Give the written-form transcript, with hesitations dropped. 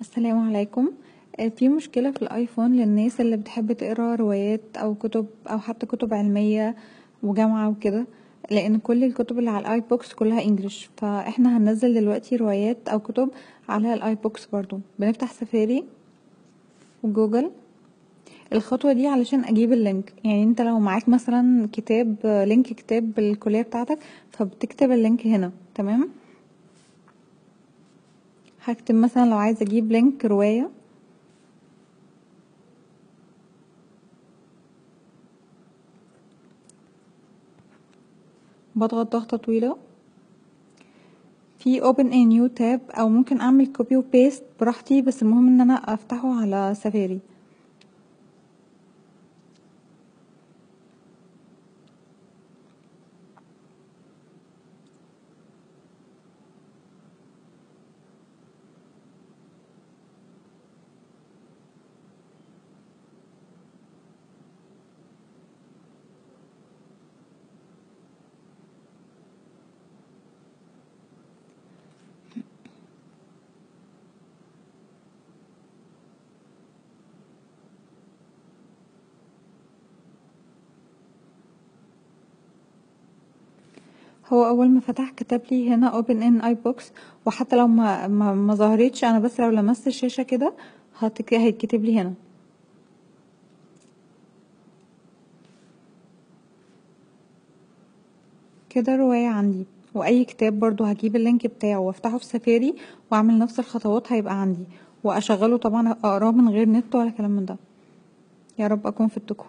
السلام عليكم. في مشكلة في الايفون للناس اللي بتحب تقرا روايات او كتب او حتى كتب علمية وجامعة وكده، لان كل الكتب اللي على الاي بوكس كلها انجليش، فاحنا هننزل دلوقتي روايات او كتب على الاي بوكس. برضو بنفتح سفاري وجوجل. الخطوة دي علشان اجيب اللينك، يعني انت لو معاك مثلا كتاب، لينك كتاب بالكلية بتاعتك، فبتكتب اللينك هنا. تمام، هكتب مثلا لو عايزة اجيب لينك رواية، بضغط ضغطة طويلة في open a new tab، او ممكن اعمل copy و paste براحتي، بس المهم ان انا افتحه على سفاري. هو اول ما فتح كتب لي هنا open in iBooks، وحتى لو ما ظهرتش انا، بس لو لمست الشاشة كده هيتكتب لي هنا كده رواية عندي. واي كتاب برضو هجيب اللينك بتاعه وافتحه في سفاري واعمل نفس الخطوات هيبقى عندي، واشغله طبعا اقراه من غير نت ولا كلام من ده. يا رب اكون فدتكم.